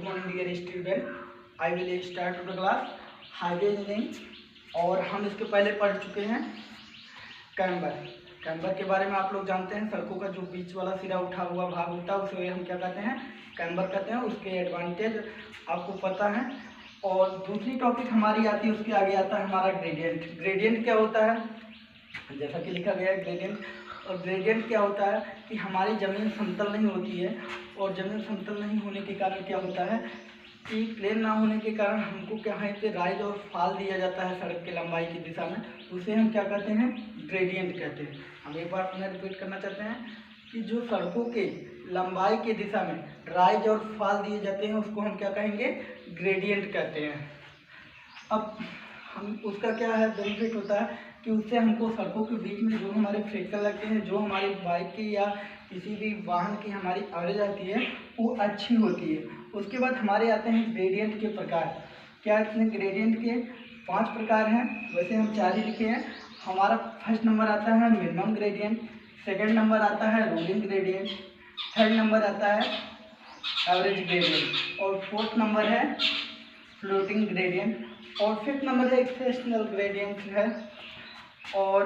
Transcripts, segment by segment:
morning dear student. I will start to the class highway engineering और हम इसके पहले पढ़ चुके हैं कैम्बर। कैम्बर के बारे में आप लोग जानते हैं, सड़कों का जो बीच वाला सिरा उठा हुआ भाग होता है उसे हम क्या कहते हैं, कैम्बर कहते हैं। उसके एडवांटेज आपको पता है। और दूसरी टॉपिक हमारी आती है, उसके आगे आता है हमारा ग्रेडियंट। ग्रेडियंट क्या होता है, जैसा कि लिखा गया है ग्रेडियंट। और ग्रेडियंट क्या होता है कि हमारी ज़मीन समतल नहीं होती है, और ज़मीन समतल नहीं होने के कारण क्या होता है कि प्लेन ना होने के कारण हमको क्या है पे राइज और फॉल दिया जाता है सड़क की लंबाई की दिशा में, उसे हम क्या कहते हैं, ग्रेडियंट कहते हैं। हम एक बार पुनः रिपीट करना चाहते हैं कि जो सड़कों के लंबाई के दिशा में राइज और फॉल दिए जाते हैं उसको हम क्या कहेंगे, ग्रेडियंट कहते हैं। अब हम उसका क्या है बेनिफिट होता है कि उससे हमको सड़कों के बीच में जो हमारे फ्रिक्शन लगते हैं, जो हमारी बाइक की या किसी भी वाहन की हमारी एवरेज आती है वो अच्छी होती है। उसके बाद हमारे आते हैं ग्रेडियंट के प्रकार। क्या इसमें ग्रेडियंट के 5 प्रकार हैं, वैसे हम 4 ही लिखे हैं। हमारा फर्स्ट नंबर आता है मिनिमम ग्रेडियंट, सेकंड नंबर आता है रोलिंग ग्रेडियंट, थर्ड नंबर आता है एवरेज ग्रेडियंट, और फोर्थ नंबर है फ्लोटिंग ग्रेडियंट, और फिफ्थ नंबर है एक्सेप्शनल ग्रेडियंट है। और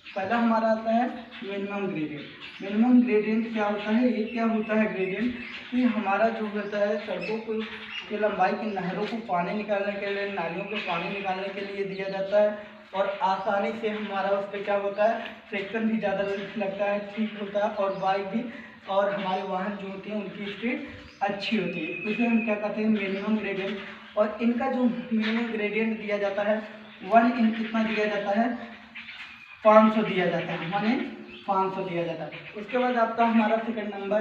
पहला हमारा आता है मिनिमम ग्रेडियंट। मिनिमम ग्रेडियंट क्या होता है, ये क्या होता है ग्रेडियंट कि हमारा जो होता है सड़कों को की लंबाई की नहरों को पानी निकालने के लिए, नालियों को पानी निकालने के लिए दिया जाता है, और आसानी से हमारा उस पर क्या होता है फ्रिक्शन भी ज़्यादा लगता है, ठीक होता है, और बाइक भी और हमारे वाहन जो होती हैं उनकी स्पीड अच्छी होती है। इसे हम क्या कहते हैं, मिनिमम ग्रेडियंट। और इनका जो मिनिमम ग्रेडियंट दिया जाता है 1 इन कितना दिया जाता है, 500 दिया जाता है, 1 इन 500 दिया जाता है। उसके बाद आपका हमारा second number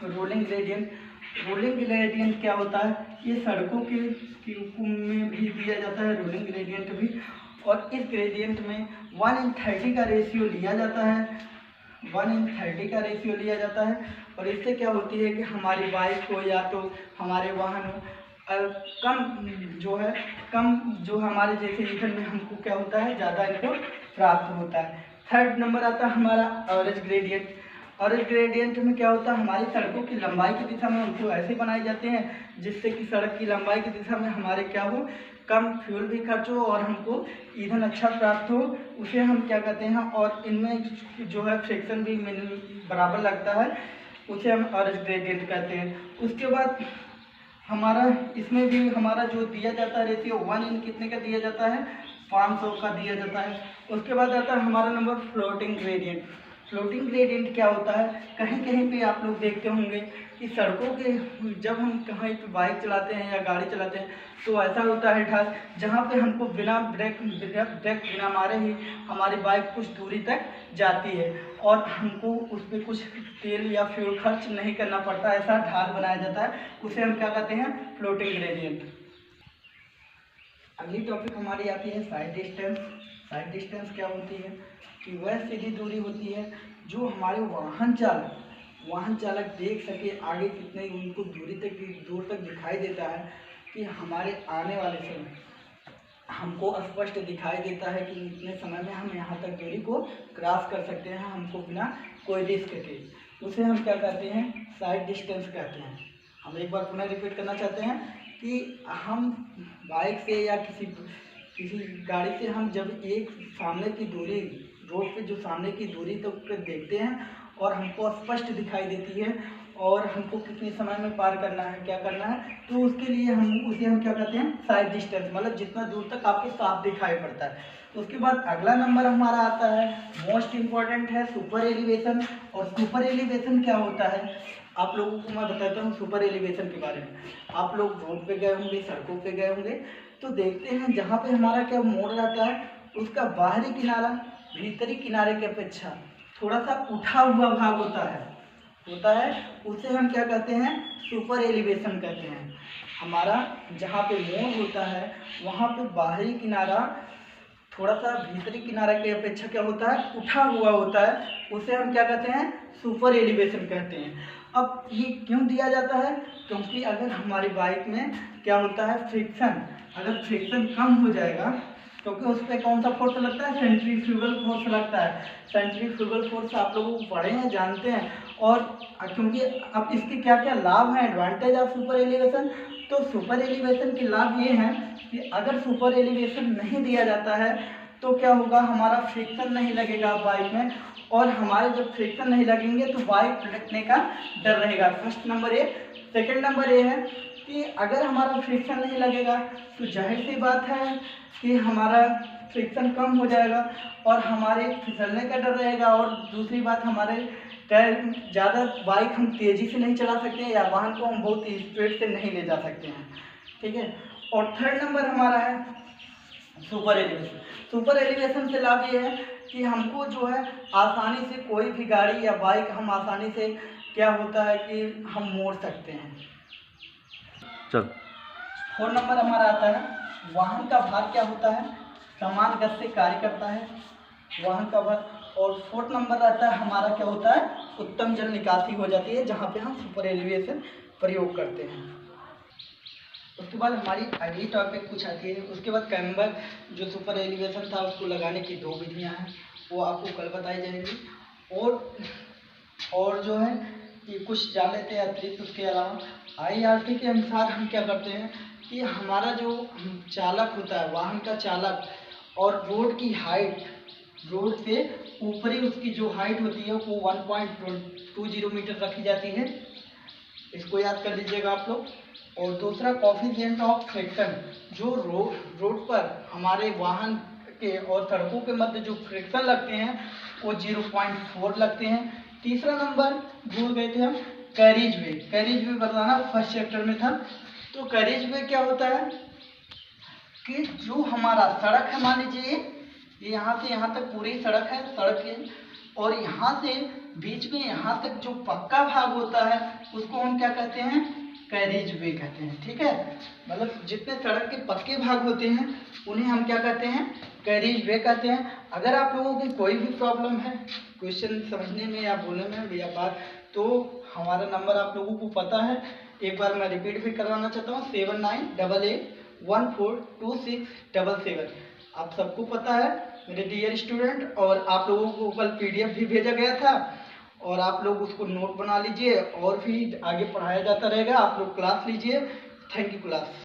rolling gradient. Rolling gradient क्या होता है, ये सड़कों के में भी दिया जाता है रोलिंग ग्रेडियंट भी, और इस ग्रेडियंट में 1 इन 30 का रेशियो लिया जाता है, 1 इन 30 का रेशियो लिया जाता है। और इससे क्या होती है कि हमारी बाइक हो या तो हमारे वाहन हो कम जो हमारे जैसे ईंधन में हमको क्या होता है ज़्यादा इनको प्राप्त होता है। थर्ड नंबर आता है हमारा एवरेज ग्रेडियंट। एवरेज ग्रेडियंट में क्या होता है, हमारी सड़कों की लंबाई की दिशा में उनको ऐसे बनाए जाते हैं जिससे कि सड़क की लंबाई की दिशा में हमारे क्या हो, कम फ्यूल भी खर्च हो और हमको ईंधन अच्छा प्राप्त हो, उसे हम क्या कहते हैं। और इनमें जो है फ्रिक्शन भी बराबर लगता है, उसे हम एवरेज ग्रेडियंट कहते हैं। उसके बाद हमारा इसमें भी हमारा जो दिया जाता है रेशियो 1 इन कितने का दिया जाता है, 500 का दिया जाता है। उसके बाद आता है हमारा number floating gradient. Floating gradient क्या होता है, कहीं कहीं पे आप लोग देखते होंगे कि सड़कों के जब हम कहीं पे बाइक चलाते हैं या गाड़ी चलाते हैं तो ऐसा होता है ठास जहाँ पे हमको बिना ब्रेक बिना मारे ही हमारी बाइक कुछ दूरी तक जाती है और हमको उस पर कुछ तेल या फ्यूल खर्च नहीं करना पड़ता, ऐसा ढाल बनाया जाता है, उसे हम क्या कहते हैं, फ्लोटिंग ग्रेडियंट। अगली टॉपिक हमारी आती है साइड डिस्टेंस। साइड डिस्टेंस क्या होती है कि वह सीधी दूरी होती है जो हमारे वाहन चालक देख सके आगे कितने उनको दूर तक दिखाई देता है, कि हमारे आने वाले समय हमको स्पष्ट दिखाई देता है कि इतने समय में हम यहाँ तक दूरी को क्रॉस कर सकते हैं हमको बिना कोई रिस्क के, उसे हम क्या कहते हैं, साइड डिस्टेंस कहते हैं। हम एक बार पुनः रिपीट करना चाहते हैं कि हम बाइक से या किसी गाड़ी से हम जब एक सामने की दूरी रोड पे जो सामने की दूरी तक देखते हैं और हमको स्पष्ट दिखाई देती है और हमको कितने समय में पार करना है, क्या करना है, तो उसके लिए उसे हम क्या कहते हैं, साइड डिस्टेंस, मतलब जितना दूर तक आपको साफ दिखाई पड़ता है। उसके बाद अगला नंबर हमारा आता है मोस्ट इम्पॉर्टेंट है सुपर एलिवेशन। और सुपर एलिवेशन क्या होता है, आप लोगों को मैं बताता हूँ सुपर एलिवेशन के बारे में। आप लोग रोड पे गए होंगे, सड़कों पे गए होंगे, तो देखते हैं जहाँ पे हमारा क्या मोड़ रहता है उसका बाहरी किनारा भीतरी किनारे की अपेक्षा थोड़ा सा उठा हुआ भाग होता है, उसे हम क्या कहते हैं, सुपर एलिवेशन कहते हैं। हमारा जहाँ पे मोड़ होता है वहाँ पे बाहरी किनारा थोड़ा सा भीतरी किनारे की अपेक्षा क्या होता है, उठा हुआ होता है, उसे हम क्या कहते हैं, सुपर एलिवेशन कहते हैं। अब ये क्यों दिया जाता है, क्योंकि अगर हमारी बाइक में क्या होता है फ्रिक्शन, अगर फ्रिक्शन कम हो जाएगा क्योंकि उस पर कौन सा फोर्स लगता है, सेंट्रीफ्यूगल फोर्स लगता है। सेंट्रीफ्यूगल फोर्स आप लोगों को पढ़े हैं, जानते हैं, और क्योंकि अब इसके क्या क्या लाभ हैं, एडवांटेज ऑफ सुपर एलिवेशन। तो सुपर एलिवेशन के लाभ ये हैं कि अगर सुपर एलिवेशन नहीं दिया जाता है तो क्या होगा, हमारा फ्रिक्शन नहीं लगेगा बाइक में, और हमारे जब फ्रिक्शन नहीं लगेंगे तो बाइक पलटने का डर रहेगा। फर्स्ट नंबर ये। सेकंड नंबर ये है कि अगर हमारा फ्रिक्शन नहीं लगेगा तो जाहिर सी बात है कि हमारा फ्रिक्शन कम हो जाएगा और हमारे फिसलने का डर रहेगा। और दूसरी बात, हमारे टायर ज़्यादा बाइक हम तेज़ी से नहीं चला सकते हैं या वाहन को हम बहुत स्पीड से नहीं ले जा सकते हैं, ठीक है। और थर्ड नंबर हमारा है सुपर एलिवेशन। सुपर एलिवेशन से लाभ ये है कि हमको जो है आसानी से कोई भी गाड़ी या बाइक हम आसानी से क्या होता है कि हम मोड़ सकते हैं। चल 4 नंबर हमारा आता है वाहन का भार क्या होता है, समान गति से कार्य करता है वाहन का भार। और 4th नंबर आता है हमारा क्या होता है, उत्तम जल निकासी हो जाती है जहाँ पे हम सुपर एलिवेशन प्रयोग करते हैं। उसके बाद हमारी अगली टॉपिक कुछ आती है। उसके बाद कैम्बर जो सुपर एलिवेशन था उसको लगाने की 2 विधियाँ हैं, वो आपको कल बताई जाएगी। और जो है कि कुछ जान लेते हैं अतिरिक्त। उसके अलावा IRT के अनुसार हम क्या करते हैं कि हमारा जो चालक होता है, वाहन का चालक, और रोड की हाइट, रोड से ऊपरी उसकी जो हाइट होती है वो 1.20 मीटर रखी जाती है, इसको याद कर लीजिएगा आप लोग। और दूसरा कोएफिशिएंट ऑफ फ्रिक्शन, जो रोड पर हमारे वाहन के और सड़कों के मध्य जो फ्रिक्शन लगते हैं वो 0.4 लगते हैं। तीसरा नंबर भूल गए थे हम, कैरिज वे बताना फर्स्ट चैप्टर में था। तो कैरिज वे क्या होता है कि जो हमारा सड़क है, मान लीजिए ये यहाँ से यहाँ तक पूरी सड़क है, सड़क है, और यहाँ से बीच में यहाँ तक जो पक्का भाग होता है उसको हम क्या कहते हैं, कैरिज वे कहते हैं, ठीक है। मतलब जितने सड़क के पक्के भाग होते हैं उन्हें हम क्या कहते हैं, कैरिज वे कहते हैं। अगर आप लोगों की कोई भी प्रॉब्लम है क्वेश्चन समझने में या बोलने में या बात, तो हमारा नंबर आप लोगों को पता है, एक बार मैं रिपीट भी करवाना चाहता हूँ, 7988142677। आप सबको पता है मेरे डियर स्टूडेंट। और आप लोगों को कल PDF भी भेजा गया था और आप लोग उसको नोट बना लीजिए, और भी आगे पढ़ाया जाता रहेगा, आप लोग क्लास लीजिए। Thank you class.